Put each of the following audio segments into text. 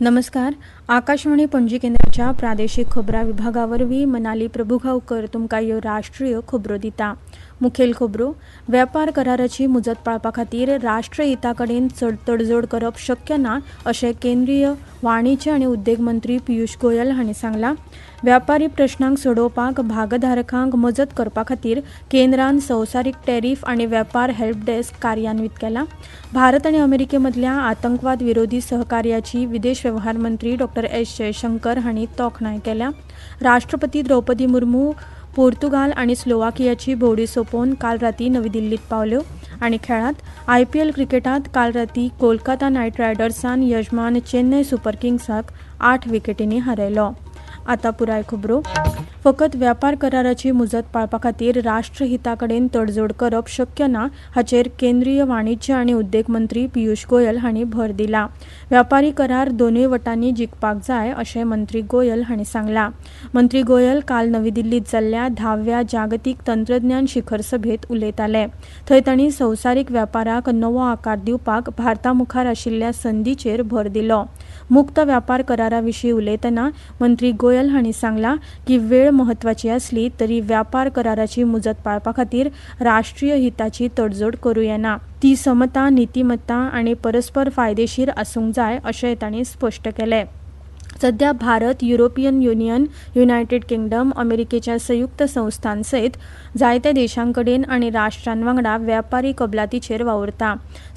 नमस्कार. आकाशवाणी पणजी केंद्राच्या प्रादेशीक खबरां विभागावरवीं मनाली प्रभुगांवकर तुमकां ह्यो राष्ट्रीय खबरो दिता. मुखेल खबरो. वेपार कराराची मुजत पाळपा खातीर राष्ट्रहिता कडेन चड तडजोड करप शक्य ना अशें केंद्रीय वाणिज्य आनी उद्देग मंत्री पियुष गोयल हांणी सांगलां. व्यापारी प्रश्नांक सोडोवपाक भागधारकांक मजत करपा खातीर केंद्रान संवसारीक टॅरिफ आनी वेपार हेल्प डेस्क कार्यान्वीत केला. भारत आनी अमेरिके मदल्या आतंकवाद विरोधी सहकार्याची विदेश वेव्हार मंत्री डॉ. एस जयशंकर हांणी तोखणाय केल्या. राष्ट्रपती द्रौपदी मुर्मू पोर्तुगाल आनी स्लोवाकियाची भोंवडी सोंपोवन काल रातीं नवी दिल्लीत पावल्यो. आनी खेळांत IPL क्रिकेटांत काल रातीं कोलकाता नायट रायडर्सान यजमान चेन्नय सुपर किंग्साक 8 विकेटींनी हारयलो. आतां पुराय खबरो. फकत व्यापार कराराची मुजत पाळपा खातीर राष्ट्रहिता कडेन तडजोड करप शक्य ना हाचेर केंद्रीय वाणिज्य आनी उद्देग मंत्री पियुष गोयल हांणी भर दिला. व्यापारी करार दोनूय वटांनी जिखपाक जाय अशें मंत्री गोयल हांणी सांगलां. मंत्री गोयल काल नवी दिल्लीत जाल्ल्या 10व्या जागतीक तंत्रज्ञान शिखर सभेत उलयताले. थंय तांणी संवसारीक वेपाराक नवो आकार दिवपाक भारता मुखार आशिल्ल्या संदीचेर भर दिलो. मुक्त व्यापार करारा विशीं उलयतना मंत्री गोयल हांणी सांगलां की वेळ म्हत्वाची आसली तरी व्यापार कराराची मुजत पाळपा खातीर राष्ट्रीय हिताची तडजोड करूं येना. ती समता, नितीमत्ता आनी परस्पर फायदेशीर आसूंक जाय अशेंय तांणी स्पश्ट केलें. सध्या Bharat, European union, United kingdom, अमेरिकेच्या संयुक्त संस्थां सयत जायत्या देशांकडेन आनी राष्ट्रांवांगडा वेपारी कबलातीचेर वावुरता.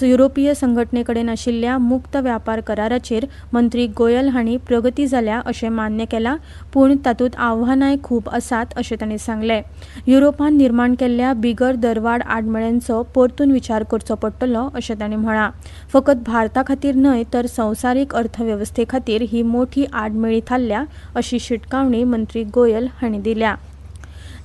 युरोपीय संघटने कडेन आशिल्ल्या मुक्त व्यापार कराराचेर मंत्री गोयल हांणी प्रगती जाल्या अशें मान्य केलां, पूण तातूंत आव्हानांय खूब आसात अशें तांणी सांगलें. युरोपान निर्माण केल्ल्या बिगर दरवाड आडमेळ्यांचो परतून विचार करचो पडटलो अशें तांणी म्हळां. फकत भारता खातीर न्हय तर संवसारीक अर्थवेवस्थे खातीर ही मोठी आडमेळी थारल्या अशी शिटकावणी मंत्री गोयल हांणी दिल्या.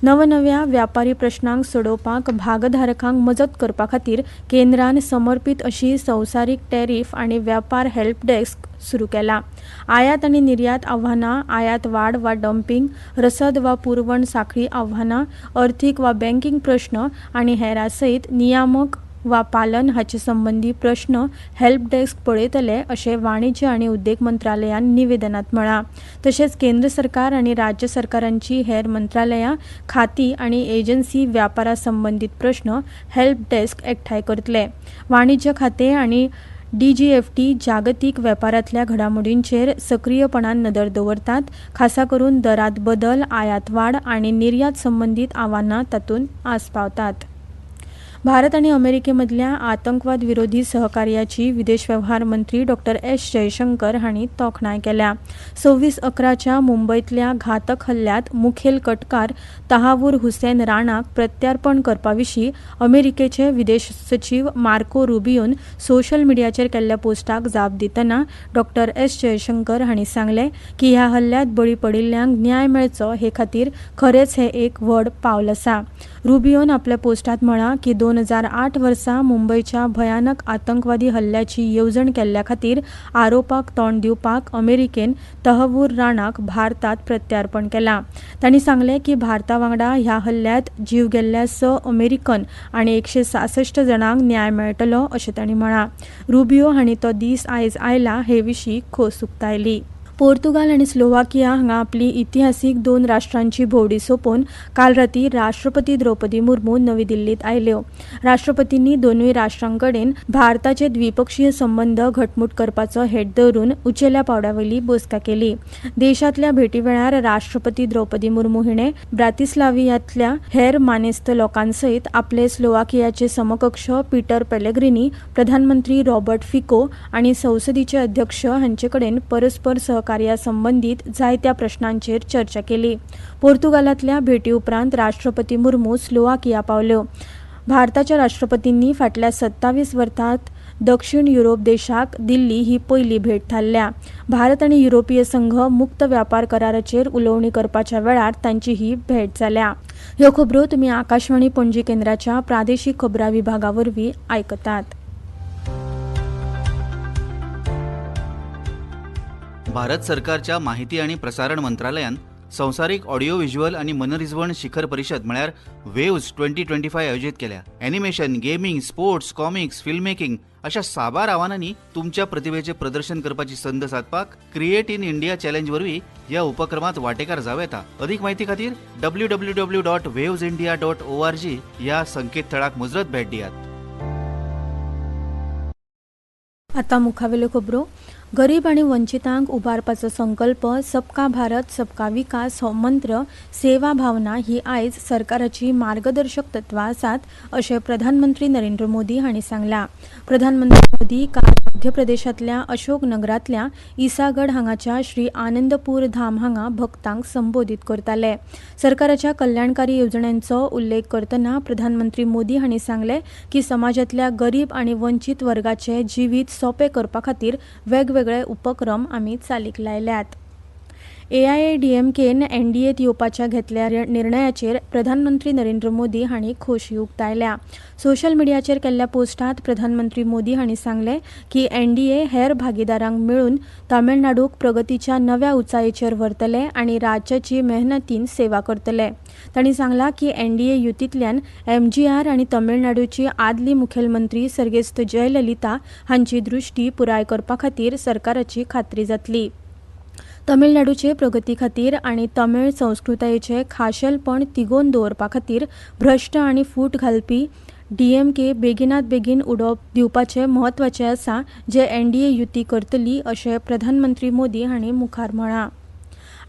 नवनव्या व्यापारी प्रश्नांक सोडोवपाक भागधारकांक मजत करपा खातीर केंद्रान समर्पीत अशी संवसारीक टॅरिफ आनी वेपार हेल्प डेस्क सुरू केला. आयात आनी निर्यात आव्हानां, आयात वाड वा डंपिंग, रसद वा पुरवण साखळी आव्हानां, अर्थीक वा बँकिंग प्रश्न आनी हेरां सयत नियामक वा पालन हाचे संबंधी प्रश्न हेल्प डेस्क पळयतले अशें वाणिज्य आनी उद्देग मंत्रालयान निवेदनांत म्हळां. तशेंच केंद्र सरकार आनी राज्य सरकारांची हेर मंत्रालयां, खातीं आनी एजन्सी व्यापारा संबंधीत प्रश्न हेल्प डेस्क एकठांय करतले. वाणिज्य खातें आनी DGFT जागतीक वेपारांतल्या घडामोडींचेर सक्रीयपणान नदर दवरतात. खासा करून दरांत बदल, आयात वाड आनी निर्यात संबंधीत आव्हानां तातूंत आस्पावतात. भारत आनी अमेरिके मदल्या आतंकवाद विरोधी सहकार्याची विदेश वेव्हार मंत्री डॉ. एस जयशंकर हांणी तोखणाय केल्या. 26/11च्या मुंबयतल्या घातक हल्ल्यांत मुखेल कटकार तहावूर हुसैन राणाक प्रत्यार्पण करपा विशीं अमेरिकेचे विदेश सचीव मार्को रुबियोन सोशल मिडियाचेर केल्ल्या पोस्टाक जाप दितना डॉ. एस जयशंकर हांणी सांगलें की ह्या हल्ल्यांत बळी पडिल्ल्यांक न्याय मेळचो हे खातीर खरेंच हें एक व्हड पावल आसा. रुबियोन आपल्या पोस्टांत म्हळां की 2008 वर्सा मुंबयच्या भयानक आतंकवादी हल्ल्याची येवजण केल्ल्या खातीर आरोपाक तोंड दिवपाक अमेरिकेन तहवूर राणाक भारतांत प्रत्यार्पण केलां. तांणी सांगलें की भारता वांगडा ह्या हल्ल्यांत जीव गेल्ल्या 6 अमेरिकन आनी 166 जाणांक न्याय मेळटलो अशें तांणी म्हळां. रुबियो हांणी तो दीस आयज आयला हे विशीं खोस उक्तायली. पोर्तुगाल आनी स्लोवाकिया हांगा आपली इतिहासीक 2 राष्ट्रांची भोंवडी सोंपोवन काल रातीं राष्ट्रपती द्रौपदी मुर्मू नवी दिल्लीत आयल्यो. राष्ट्रपतींनी दोनूय राष्ट्रांकडेन भारताचे द्विपक्षीय संबंद घटमूट करपाचो हेत दवरून उंचेल्या पावड्यावयली बसका केली. देशांतल्या भेटी वेळार राष्ट्रपती द्रौपदी मुर्मू हिणें ब्रातिस्लावियांतल्या हेर मानेस्त लोकांसयत आपले स्लोवाकियाचे समकक्ष पीटर पेलेग्रिनी, प्रधानमंत्री रॉबर्ट फिको आनी संसदीचे अध्यक्ष हांचे कडेन परस्पर सहकार्या संबंधीत जायत्या प्रश्नांचेर चर्चा केली. पोर्तुगालांतल्या भेटी उपरांत राष्ट्रपती मुर्मू स्लोवाकिया पावल्यो. भारताच्या राष्ट्रपतींनी फाटल्या 27 वर्सांत दक्षिण युरोप देशाक दिल्ली ही पयली भेट थारल्या. भारत आनी युरोपीय संघ मुक्त व्यापार कराराचेर उलोवणी करपाच्या वेळार तांची ही भेट जाल्या. ह्यो खबरो तुमी आकाशवाणी पणजी केंद्राच्या प्रादेशीक खबरां विभागावरवीं आयकतात. भारत सरकारच्या माहिती आणि प्रसारण मंत्रालयान संवसारीक ऑडिओ व्हिज्युअल आणि मनरिजवण शिखर परिषद म्हळ्यार वेव्स 2025 आयोजीत केल्या. Animation, gaming, sports, comics, film making अशा साबार आव्हानांनी तुमच्या प्रतिभेचे प्रदर्शन करपाची संद साधपाक क्रिएट इन इंडिया चॅलेंज वरवीं ह्या उपक्रमात वांटेकार जावं येता. अधिक म्हायती खातीर www.wavesindia.org ह्या संकेतथळाक मुजरत भेट दियात. आता मुखावेल्यो खबरो. गरीब आणि वंचितांक उबारपाचो संकल्प सबका भारत सबका विकास हो मंत्र सेवा भावना ही आयज सरकाराची मार्गदर्शक तत्वां आसात अशें प्रधानमंत्री नरेंद्र मोदी हांणी सांगलां. प्रधानमंत्री मोदी काल मध्य प्रदेशांतल्या अशोक नगरांतल्या ईसागड हांगाच्या श्री आनंदपूर धाम हांगा भक्तांक संबोधीत करताले. सरकाराच्या कल्याणकारी येवजण्यांचो उल्लेख करतना प्रधानमंत्री मोदी हांणी सांगले की समाजातल्या गरीब आणि वंचित वर्गाचे जिवीत सोंपें करपा खातीर वेगवेगळे उपक्रम आमी चालीक लायल्यात. AIADMKन NDAत येवपाच्या घेतल्या निर्णयाचेर प्रधानमंत्री नरेंद्र मोदी हांणी खोशी उक्तायल्या. सोशल मिडियाचेर केल्ल्या पोस्टांत प्रधानमंत्री मोदी हांणी सांगले की NDA हेर भागीदारांक मेळून तामिळनाडूक प्रगतीच्या नव्या उंचायेचेर व्हरतले आनी राज्याची मेहनतीन सेवा करतले. तांणी सांगलां की NDA युतींतल्यान MGR आनी तामिळनाडूची आदली मुखेलमंत्री सर्गेस्त जयललिता हांची दृश्टी पुराय करपा खातीर सरकाराची खात्री जातली. तामिळनाडूचे प्रगती खातीर आनी तमिळ संस्कृतायेचे खाशेलपण तिगोवन दवरपा खातीर भ्रश्ट आनी फूट घालपी DMK बेगिनात बेगीन उडोवप दिवपाचें म्हत्वाचें आसा जें NDA युती करतली अशें प्रधानमंत्री मोदी हांणी मुखार म्हळां.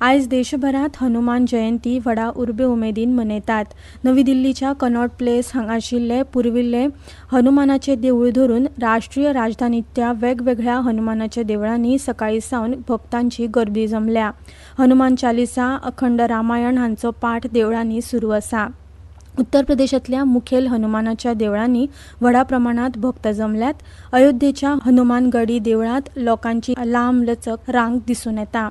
आयज देशभरात हनुमान जयंती व्हडा उर्बे उमेदीन मनयतात. नवी दिल्लीच्या कनॉट प्लेस हांगा आशिल्ले पुर्विल्ले हनुमानाचें देवूळ धरून राष्ट्रीय राजधानींतल्या वेगवेगळ्या हनुमानाच्या देवळांनी सकाळी सावन भक्तांची गर्दी जमल्या. हनुमान चालिसा, अखंड रामायण हांचो पाठ देवळांनी सुरू आसा. उत्तर प्रदेशांतल्या मुखेल हनुमानाच्या देवळांनी व्हडा प्रमाणात भक्त जमल्यात. अयोध्येच्या हनुमानगढी देवळांत लोकांची लांबलचक रांग दिसून येता.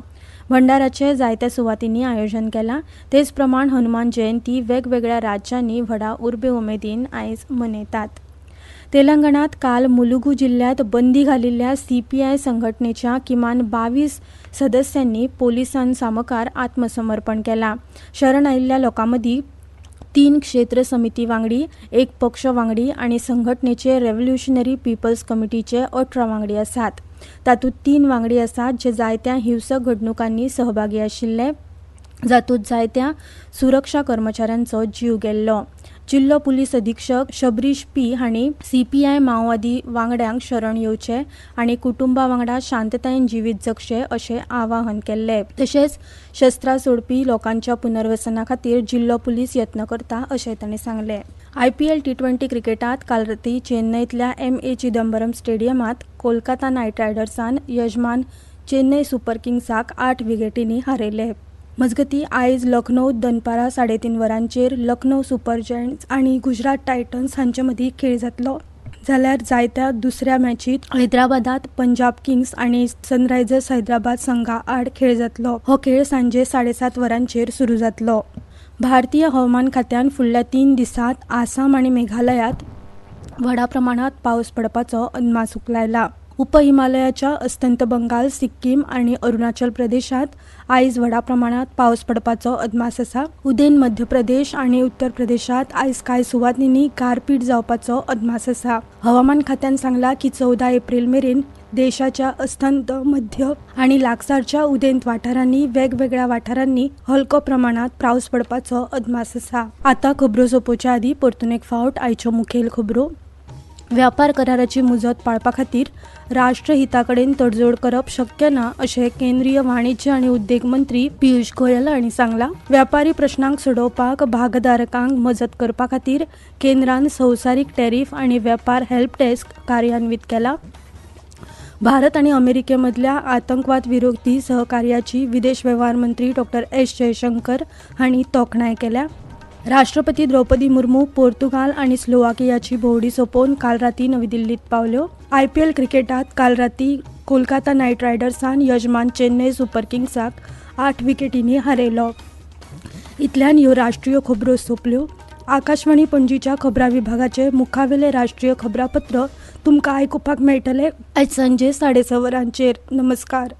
भंडाराचे जायत्या सुवातींनी आयोजन केलां. तेच प्रमाण हनुमान जयंती वेगवेगळ्या राज्यांनी व्हडा उर्बे उमेदीन आयज मनयतात. तेलंगणात काल मुलुगू जिल्ह्यात बंदी घालिल्ल्या CPI संघटनेच्या किमान 22 सदस्यांनी पोलिसांसामकार आत्मसमर्पण केलां. शरण आयिल्ल्या लोकांमदीं 3 क्षेत्र समिती वांगडी, 1 पक्ष वांगडी आनी संघटनेचे रेव्होल्युशनरी पीपल्स कमिटीचे 18 वांगडी आसात. तातूंत 3 वांगडी आसात जे जायत्या हिंसक घडणुकांनी सहभागी आशिल्ले, जातूंत जायत्या सुरक्षा कर्मचाऱ्यांचो जीव गेल्लो. जिल्लो पुलीस अधीक्षक शबरीश P हांणी CPI माओवादी वांगड्यांक शरण येवचे आनी कुटुंबा वांगडा शांततायेन जिवीत जगचें अशें आवाहन केल्लें. तशेंच शस्त्रां सोडपी लोकांच्या पुनर्वसना खातीर जिल्लो पुलीस यत्न करता अशें तांणी सांगलें. IPL T20 क्रिकेटात काल रातीं चेन्नईतल्या MA चिदंबरम स्टेडियमात कोलकाता नायट रायडर्सान यजमान चेन्नई सुपर किंग्साक 8 विकेटींनी हारयले. मजगतीं आयज लखनौत दनपारां 3:30 वरांचेर लखनौ सुपर जायंट्स आनी गुजरात टायटन्स हांचे मदीं खेळ जातलो. जाल्यार जायत्या दुसऱ्या मॅचीत हैदराबादात पंजाब किंग्स आनी सनरायझर्स हैदराबाद संघा आड खेळ जातलो. हो खेळ सांजे 7:30 वरांचेर सुरू जातलो. भारतीय हवामान खात्यान फुडल्या 3 दिसांत आसाम आनी मेघालयात व्हडा प्रमाणात पावस पडपाचो अदमास उक्तायला. उपहिमालयाच्या अस्तंत बंगाल, सिक्कीम आनी अरुणाचल प्रदेशात आयज व्हडा प्रमाणात पावस पडपाचो अदमास आसा. उदेन मध्य प्रदेश आनी उत्तर प्रदेशात आयज कांय सुवातींनी गारपीट जावपाचो अदमास आसा. हवामान खात्यान सांगला की 14 एप्रिल मेरेन देशाच्या अस्तंत, मध्य आनी लागसारच्या उदेंत वाठारांनी वेगवेगळ्या वाठारांनी हलको प्रमाणात पावस पडपाचो अदमास आसा. आतां खबरो सोंपोवच्या आदीं परतून एक फावट आयच्यो मुखेल खबरो. व्यापार कराराची मुजत पाळपा खातीर राष्ट्रहिता कडेन तडजोड करप शक्य ना अशें केंद्रीय वाणिज्य आनी उद्देग मंत्री पियुष गोयल हांणी सांगलां. व्यापारी प्रश्नांक सोडोवपाक भागधारकांक मजत करपा खातीर केंद्रान संवसारीक टॅरिफ आनी वेपार हेल्प डेस्क कार्यान्वीत केला. भारत आनी अमेरिके मदल्या आतंकवाद विरोधी सहकार्याची विदेश वेव्हार मंत्री डॉ. S. जयशंकर हांणी तोखणाय केल्या. राष्ट्रपती द्रौपदी मुर्मू पोर्तुगाल आनी स्लोवाकियाची भोंवडी सोंपोवन काल रातीं नवी दिल्लीत पावल्यो. IPL क्रिकेटात काल रातीं कोलकाता नायट रायडर्सान यजमान चेन्नई सुपर किंग्साक 8 विकेटींनी हारयलो. इतल्यान ह्यो राष्ट्रीय खबरो सोंपल्यो. आकाशवाणी पणजीच्या खबरां विभागाचे मुखावेले राष्ट्रीय खबरापत्र तुमकां आयकुपाक मेळटले आयज सांजे 6:30 वरांचेर. नमस्कार.